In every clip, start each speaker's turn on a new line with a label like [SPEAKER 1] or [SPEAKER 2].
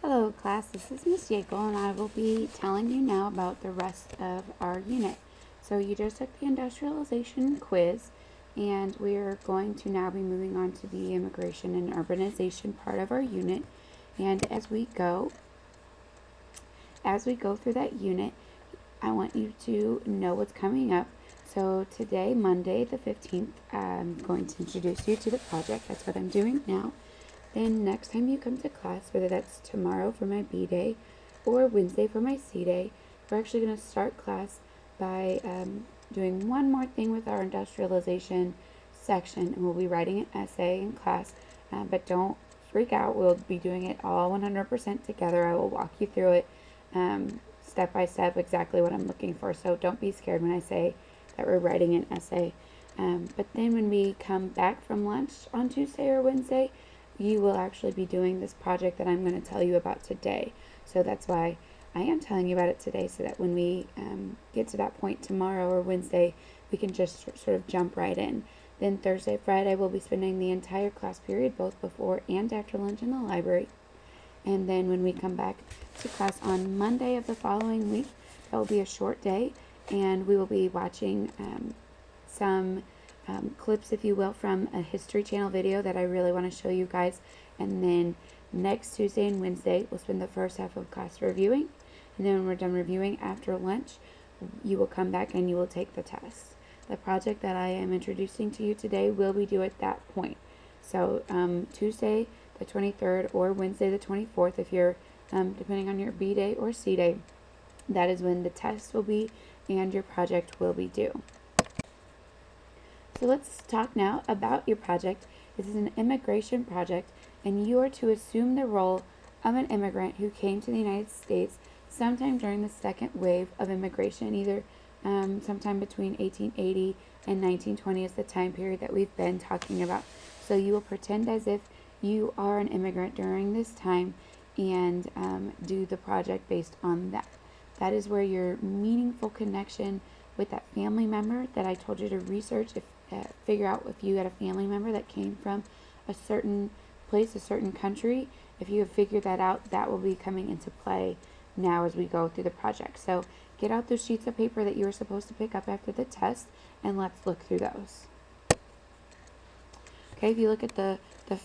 [SPEAKER 1] Hello class, this is Miss Yeagle and I will be telling you now about the rest of our unit. So you just took the industrialization quiz and we're going to now be moving on to the immigration and urbanization part of our unit. And as we go through that unit, I want you to know what's coming up. So today, Monday the 15th, I'm going to introduce you to the project. That's what I'm doing now. Then next time you come to class, whether that's tomorrow for my B day or Wednesday for my C day, we're actually going to start class by doing one more thing with our industrialization section, and we'll be writing an essay in class, but don't freak out. We'll be doing it all 100% together. I will walk you through it step by step, exactly what I'm looking for, so don't be scared when I say that we're writing an essay. But then when we come back from lunch on Tuesday or Wednesday, you will actually be doing this project that I'm going to tell you about today. So that's why I am telling you about it today, so that when we get to that point tomorrow or Wednesday, we can just sort of jump right in. Then Thursday, Friday, we'll be spending the entire class period, both before and after lunch, in the library. And then when we come back to class on Monday of the following week, that will be a short day, and we will be watching some clips, if you will, from a History Channel video that I really want to show you guys. And then next Tuesday and Wednesday, we'll spend the first half of class reviewing. And then when we're done reviewing after lunch, you will come back and you will take the test. The project that I am introducing to you today will be due at that point. So Tuesday the 23rd or Wednesday the 24th, if you're depending on your B day or C day, that is when the test will be and your project will be due. So let's talk now about your project. This is an immigration project, and you are to assume the role of an immigrant who came to the United States sometime during the second wave of immigration, either sometime between 1880 and 1920 is the time period that we've been talking about. So you will pretend as if you are an immigrant during this time and do the project based on that. That is where your meaningful connection with that family member that I told you to research, figure out if you had a family member that came from a certain place, a certain country. If you have figured that out, that will be coming into play now as we go through the project. So get out those sheets of paper that you were supposed to pick up after the test, and let's look through those. Okay, if you look at the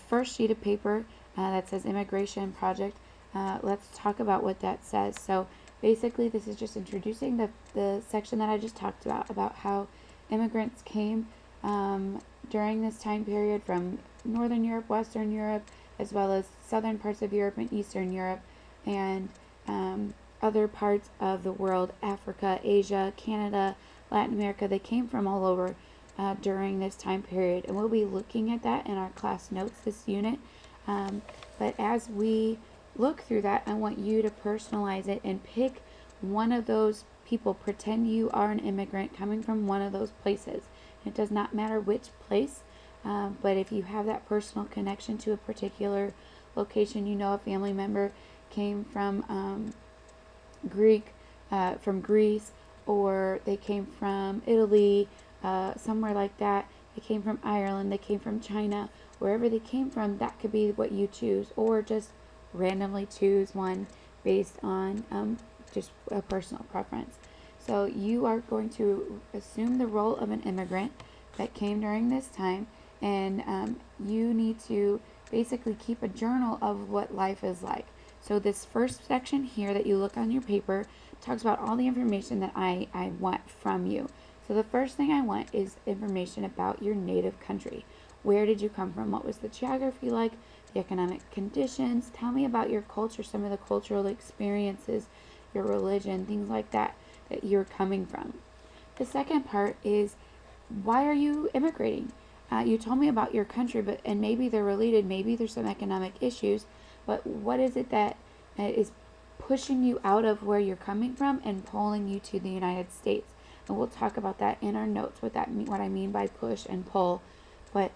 [SPEAKER 1] first sheet of paper that says immigration project, let's talk about what that says. So basically this is just introducing the section that I just talked about how immigrants came during this time period from Northern Europe, Western Europe, as well as southern parts of Europe and Eastern Europe, and other parts of the world, Africa, Asia, Canada, Latin America. They came from all over during this time period, and we'll be looking at that in our class notes this unit. But as we look through that, I want you to personalize it and pick one of those people. Pretend you are an immigrant coming from one of those places. It does not matter which place, but if you have that personal connection to a particular location, you know a family member came from Greece, or they came from Italy, somewhere like that. They came from Ireland, they came from China. Wherever they came from, that could be what you choose, or just randomly choose one based on just a personal preference. So you are going to assume the role of an immigrant that came during this time, and you need to basically keep a journal of what life is like. So this first section here that you look on your paper talks about all the information that I want from you. So the first thing I want is information about your native country. Where did you come from? What was the geography like? The economic conditions? Tell me about your culture, some of the cultural experiences, your religion, things like that you're coming from. The second part is, why are you immigrating? You told me about your country, and maybe they're related, maybe there's some economic issues, but what is it that is pushing you out of where you're coming from and pulling you to the United States? And we'll talk about that in our notes, what I mean by push and pull. But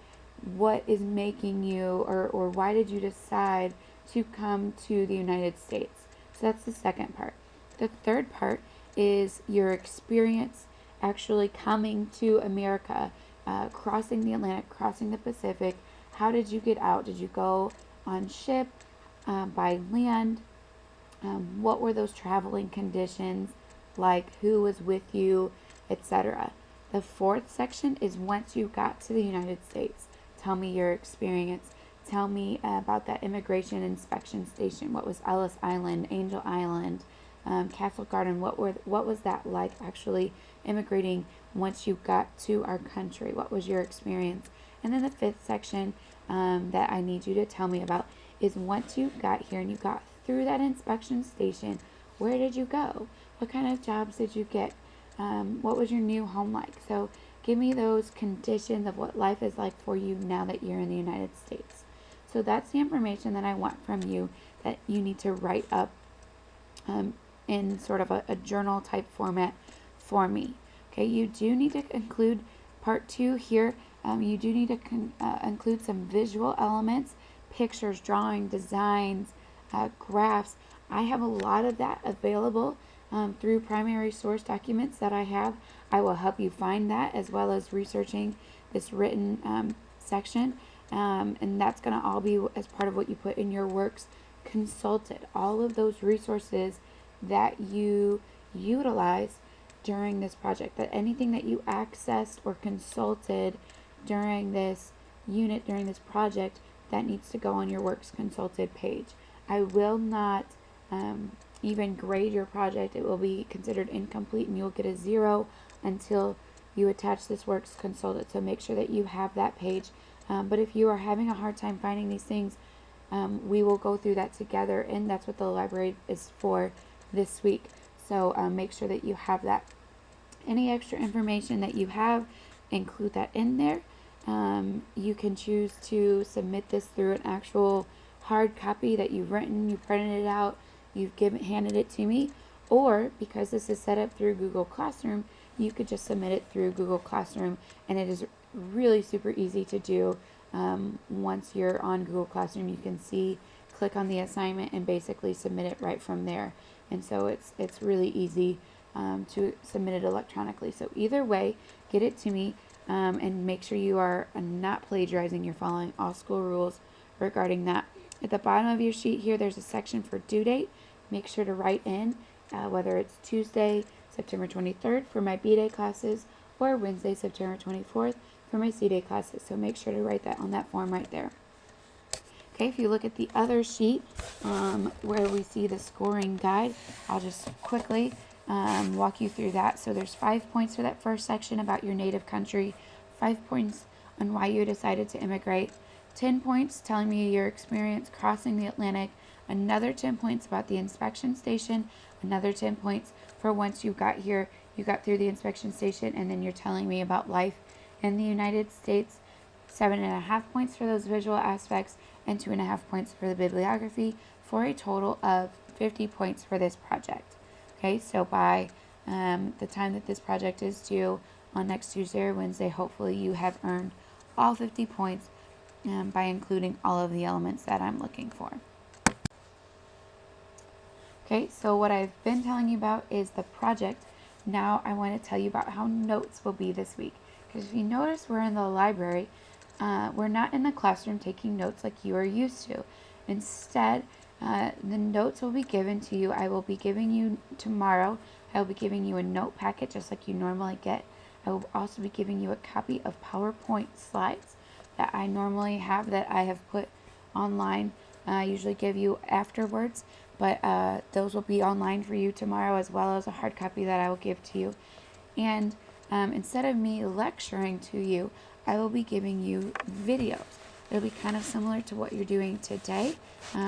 [SPEAKER 1] what is making you, or why did you decide to come to the United States? So that's the second part. The third part is your experience actually coming to America, crossing the Atlantic, crossing the Pacific. How did you get out? Did you go on ship, by land, What were those traveling conditions like? Who was with you, etc. The fourth section is once you got to the United States. Tell me your experience. Tell me about that immigration inspection station. What was Ellis Island, Angel Island, Castle Garden? What was that like actually immigrating once you got to our country? What was your experience? And then the fifth section that I need you to tell me about is once you got here and you got through that inspection station, where did you go? What kind of jobs did you get? What was your new home like? So give me those conditions of what life is like for you now that you're in the United States. So that's the information that I want from you that you need to write up in sort of a journal type format for me. Okay, you do need to include part 2 here. You do need to include some visual elements, pictures, drawing, designs, graphs. I have a lot of that available through primary source documents that I have. I will help you find that as well as researching this written section. And that's going to all be as part of what you put in your works consulted. All of those resources that you utilize during this project, that anything that you accessed or consulted during this unit, during this project, that needs to go on your works consulted page. I will not even grade your project. It will be considered incomplete and you'll get a 0 until you attach this works consulted. So make sure that you have that page. But if you are having a hard time finding these things, we will go through that together, and that's what the library is for this week. So make sure that you have that. Any extra information that you have, include that in there. You can choose to submit this through an actual hard copy that you've written, you printed it out, you've handed it to me, or because this is set up through Google Classroom, you could just submit it through Google Classroom, and it is really super easy to do. Once you're on Google Classroom, you can click on the assignment and basically submit it right from there. And so it's really easy to submit it electronically. So either way, get it to me and make sure you are not plagiarizing. You're following all school rules regarding that. At the bottom of your sheet here, there's a section for due date. Make sure to write in whether it's Tuesday, September 23rd for my B-Day classes, or Wednesday, September 24th for my C-Day classes. So make sure to write that on that form right there. Okay, if you look at the other sheet where we see the scoring guide, I'll just quickly walk you through that. So there's 5 points for that first section about your native country, 5 points on why you decided to immigrate, 10 points telling me your experience crossing the Atlantic, another 10 points about the inspection station, another 10 points for once you got here, you got through the inspection station, and then you're telling me about life in the United States, 7.5 points for those visual aspects, and 2.5 points for the bibliography, for a total of 50 points for this project. Okay, so by the time that this project is due on next Tuesday or Wednesday, hopefully you have earned all 50 points by including all of the elements that I'm looking for. Okay, so what I've been telling you about is the project. Now I want to tell you about how notes will be this week. Because if you notice, we're in the library. We're not in the classroom taking notes like you are used to. Instead, the notes will be given to you. I will be giving you tomorrow. I will be giving you a note packet just like you normally get. I will also be giving you a copy of PowerPoint slides that I normally have that I have put online. I usually give you afterwards, but those will be online for you tomorrow, as well as a hard copy that I will give to you. And instead of me lecturing to you, I will be giving you videos. It'll be kind of similar to what you're doing today,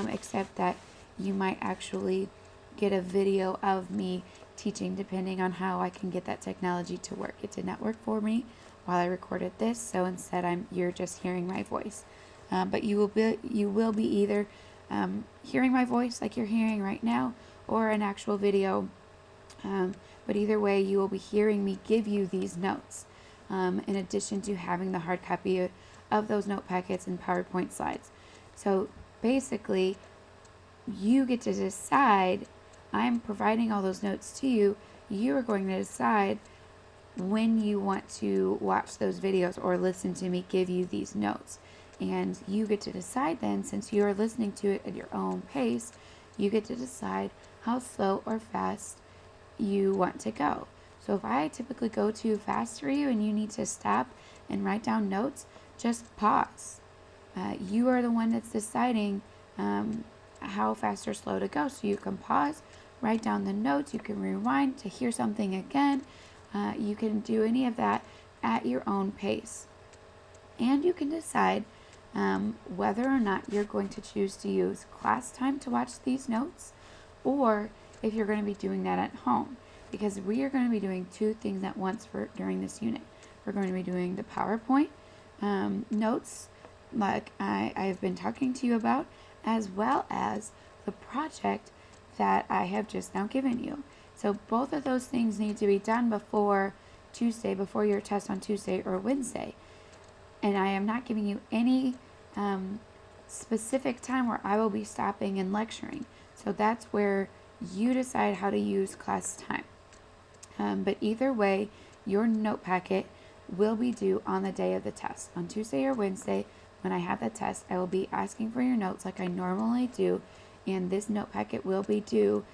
[SPEAKER 1] except that you might actually get a video of me teaching, depending on how I can get that technology to work. It did not work for me while I recorded this, so instead you're just hearing my voice. But you will be either hearing my voice like you're hearing right now, or an actual video. But either way, you will be hearing me give you these notes, in addition to having the hard copy of those note packets and PowerPoint slides. So basically, you get to decide. I'm providing all those notes to you. You are going to decide when you want to watch those videos or listen to me give you these notes. And you get to decide then, since you are listening to it at your own pace, You get to decide how slow or fast you want to go. So if I typically go too fast for you and you need to stop and write down notes, just pause. You are the one that's deciding how fast or slow to go. So you can pause, write down the notes, you can rewind to hear something again. You can do any of that at your own pace. And you can decide whether or not you're going to choose to use class time to watch these notes, or if you're going to be doing that at home, because we are going to be doing two things at once during this unit. We're going to be doing the PowerPoint notes, like I've been talking to you about, as well as the project that I have just now given you. So both of those things need to be done before Tuesday, before your test on Tuesday or Wednesday. And I am not giving you any specific time where I will be stopping and lecturing. So that's where you decide how to use class time. But either way, your note packet will be due on the day of the test. On Tuesday or Wednesday, when I have the test, I will be asking for your notes like I normally do, and this note packet will be due,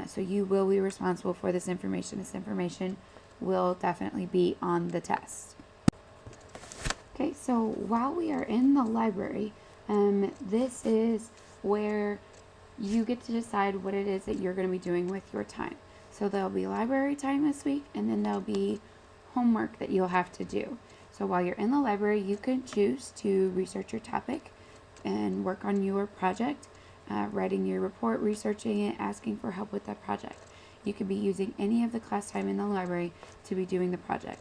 [SPEAKER 1] so you will be responsible for this information. This information will definitely be on the test. Okay, so while we are in the library, this is where you get to decide what it is that you're going to be doing with your time. So there'll be library time this week, and then there'll be homework that you'll have to do. So while you're in the library, you can choose to research your topic and work on your project, writing your report, researching it, asking for help with that project. You could be using any of the class time in the library to be doing the project.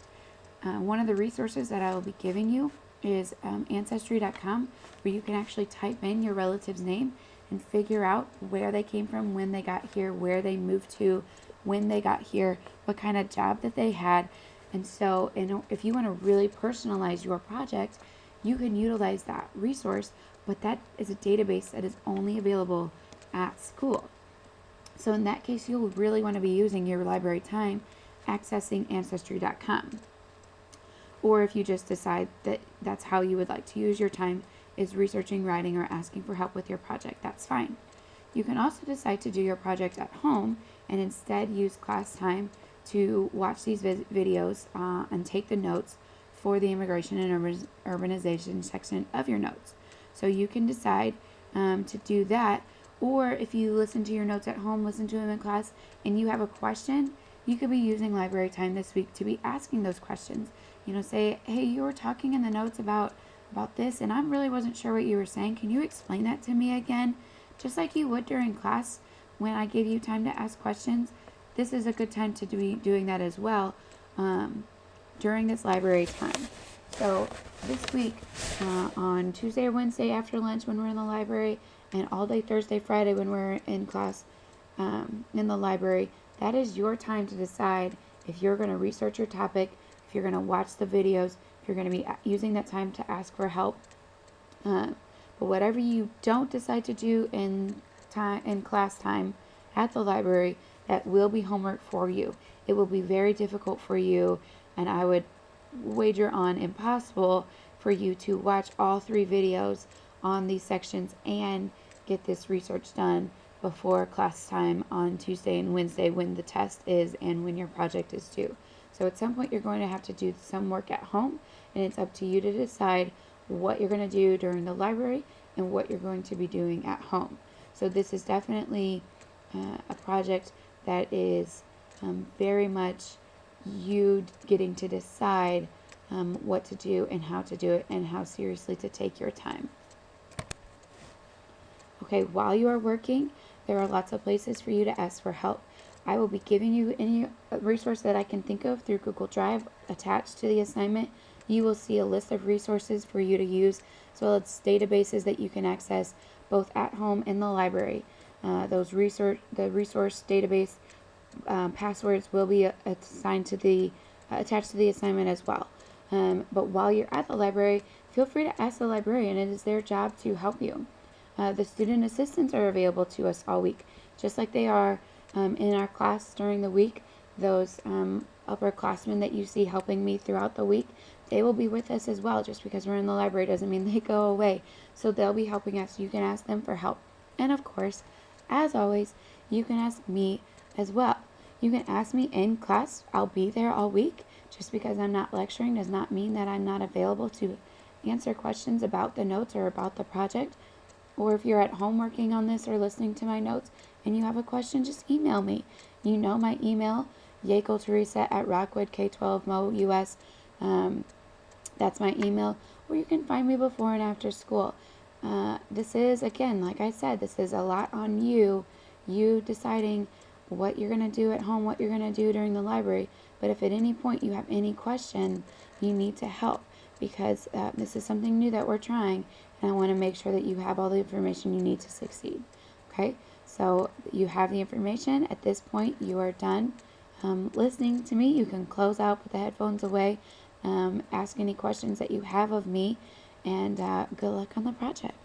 [SPEAKER 1] One of the resources that I will be giving you is Ancestry.com, where you can actually type in your relative's name and figure out where they came from, when they got here, where they moved to, when they got here, what kind of job that they had. And so if you want to really personalize your project, you can utilize that resource, but that is a database that is only available at school. So in that case, you'll really want to be using your library time accessing Ancestry.com. Or if you just decide that that's how you would like to use your time, is researching, writing, or asking for help with your project, that's fine. You can also decide to do your project at home and instead use class time to watch these videos and take the notes for the immigration and urbanization section of your notes. So you can decide to do that, or if you listen to your notes at home, listen to them in class, and you have a question, you could be using library time this week to be asking those questions. You know, say, hey, you were talking in the notes about this, and I really wasn't sure what you were saying. Can you explain that to me again? Just like you would during class when I gave you time to ask questions. This is a good time to be doing that as well during this library time. So this week, on Tuesday or Wednesday after lunch when we're in the library, and all day Thursday, Friday when we're in class in the library, that is your time to decide if you're going to research your topic, if you're going to watch the videos, if you're going to be using that time to ask for help. But whatever you don't decide to do in class time at the library, that will be homework for you. It will be very difficult for you, and I would wager on impossible for you to watch all 3 videos on these sections and get this research done before class time on Tuesday and Wednesday when the test is and when your project is due. So at some point you're going to have to do some work at home, and it's up to you to decide what you're going to do during the library and what you're going to be doing at home. So this is definitely a project that is very much you getting to decide what to do and how to do it and how seriously to take your time. Okay, while you are working, there are lots of places for you to ask for help. I will be giving you any resource that I can think of through Google Drive attached to the assignment. You will see a list of resources for you to use, as well as databases that you can access both at home and the library. The resource database passwords will be assigned to the attached to the assignment as well. But while you're at the library, feel free to ask the librarian. It is their job to help you. The student assistants are available to us all week, just like they are in our class during the week. Those upperclassmen that you see helping me throughout the week, they will be with us as well. Just because we're in the library doesn't mean they go away. So they'll be helping us. You can ask them for help. And of course, as always, you can ask me as well. You can ask me in class. I'll be there all week. Just because I'm not lecturing does not mean that I'm not available to answer questions about the notes or about the project. Or if you're at home working on this or listening to my notes and you have a question, just email me. You know my email, YakelTeresa@RockwoodK12MoUS. That's my email. Or you can find me before and after school. This is, again, like I said, this is a lot on you. You deciding what you're going to do at home, what you're going to do during the library. But if at any point you have any question, you need to help, because this is something new that we're trying, and I want to make sure that you have all the information you need to succeed. Okay, so you have the information. At this point, you are done listening to me. You can close out, put the headphones away, ask any questions that you have of me, and good luck on the project.